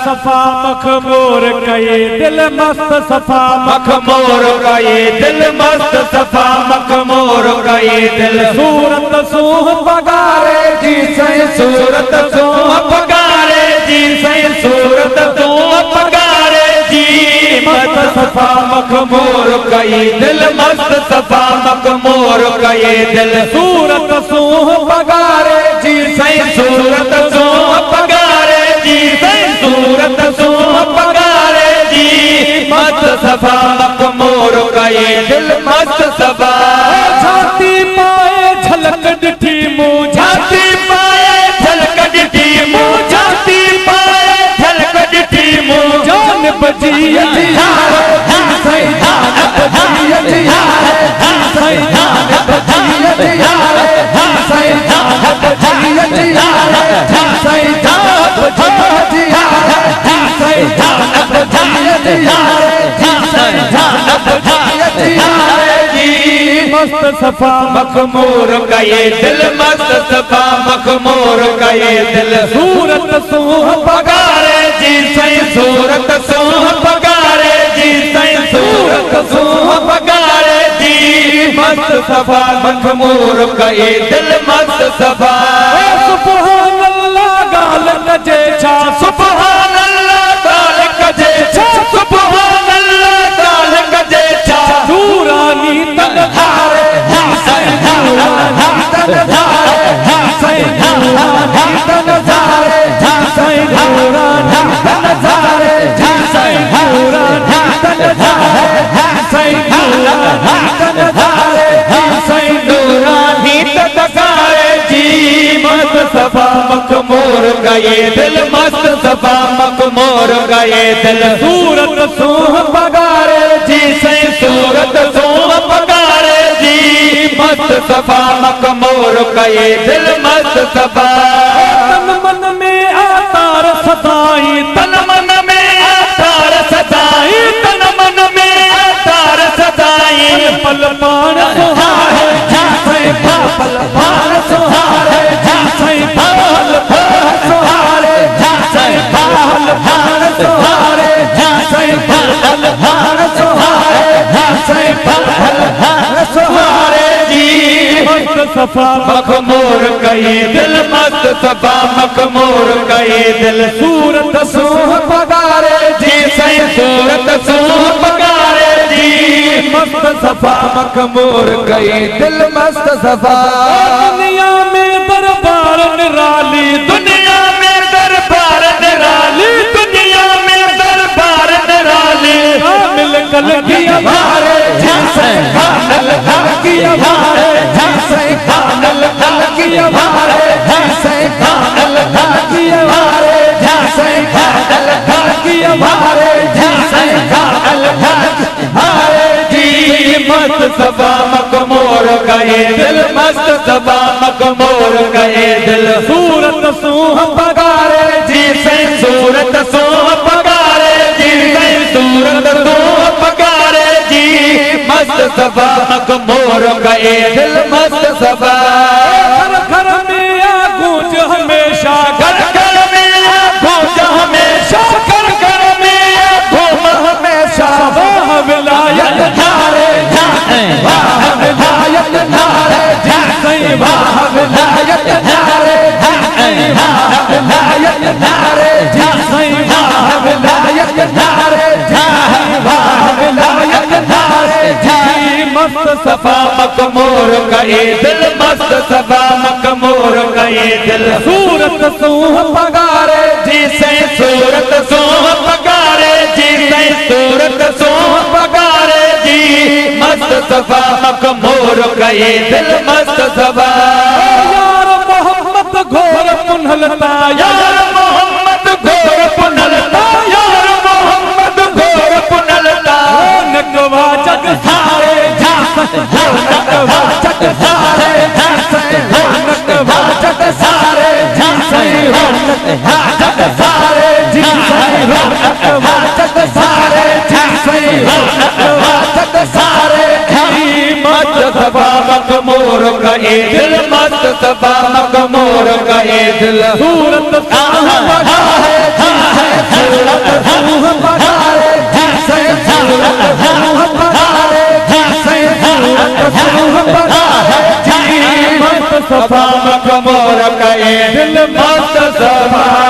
सफा मखमूर कये दिल मस्त सफा मखमूर कये दिल मस्त सफा मखमूर कये दिल सूरत सूह पगारे जी सही सूरत सूह पगारे जी सही सूरत सूह पगारे जी मस्त सफा मखमूर कये दिल मस्त सफा मखमूर कये दिल सूरत सूह पगारे जी सही सूरत सूह पगारे जी सही सूरत सूह पगारे जी मस्त सफा मखमूर कये दिल मस्त सफा छाती पाए झलक डिठी मुँह छाती पाए झलक डिठी मुँह छाती पाए झलक डिठी मुँह जान बजी अजियारे सही जान बजी अजियारे सही जान बजी अजियारे सही जान बजी अजियारे सही जान बजी अजियारे सही जान बजी अजियारे सही जान बजी अजियारे जी मस्त सफा मखमूर कये दिल मस्त सफा मखमूर कये दिल सूरत सूह पगारे जी सही सूरत सूह पगारे जी सही सूरत सूह पगारे जी मस्त सफा मखमूर कये दिल मस्त सफा सुभान अल्लाह गाल कजे छा सुभान अल्लाह गाल कजे छा सुभान अल्लाह गाल कजे छा नूरानी तन धारे सही नूरानी तन धारे सही नूरानी तन धारे सही नूरानी तन धारे सही नूरानी तन धारे सही नूरानी तन धारे सही नूरानी तन धारे जी मस्त सफा मखमूर कये दिल मस्त सफा मखमूर कये दिल सूरत सूह पगारे जी सही सूरत सूह पगारे जी मस्त सफा मखमूर कये दिल मस्त सफा तन मन में आतार सदाई तन मन में आतार सदाई तन मन में आतार सदाई पल पान सुहारे सही पल पान सुहारे सही पल पान सुहारे सही पल पान सुहारे सही पल पान सुहारे सही पल पान सुहारे जी मस्त सफा मखमूर कये दिल मस्त सफा मखमूर कये दिल सूरत सूह पगारे जी सही सूरत सूह पगारे जी मस्त सफा मखमूर कये दिल मस्त सफा दुनिया में दरबार निराली दुनिया में दरबार निराली दुनिया में दरबार निराली कामिल कल की अभारे जैसे कामिल कल की अभारे जैसे कामिल कल की अभारे जैसे कामिल कल की अभारे जैसे कामिल कल की अभारे जैसे कामिल कल की अभारे जी मस्त सफा मखमूर कये दिल मस्त सफा मखमूर कये दिल सूरत सूह पगारे जी सही सूरत सूह पगारे जी सही सूरत सूह पगारे जी मस्त सफा मखमूर कये दिल मस्त सफा घर घर में आ गूंज हमेशा घर घर में गूंज हमेशा घर घर में घूम हमेशा वाह विलायत नारे वाह विलायत नारे सही वाह विलायत नारे वाह विलायत नारे सही वाह विलायत नारे वाह विलायत नारे मस्त सफा मखमूर कये दिल मस्त सफा मखमूर कये दिल सूरत सूह पगारे जी सही सूरत सूह पगारे जी सही सूरत सूह पगारे जी मस्त सफा मखमूर कये दिल मस्त सफा यार मोहम्मद घोर पुनलता यार मोहम्मद घोर पुनलता यार मोहम्मद घोर पुनलता नकवा जग सारे नकवा जग सारे नकवा जग सारे जग सारे नकवा जग सारे नकवा जग सारे कहे दिल मस्त सफा मखमूर कहे दिल सूरत पधारे जिसे सूरत रूह पधारे जिसे सूरत रूह पधारे जिसे सूरत रूह पधारे मस्त सफा मखमूर कहे दिल मस्त सफा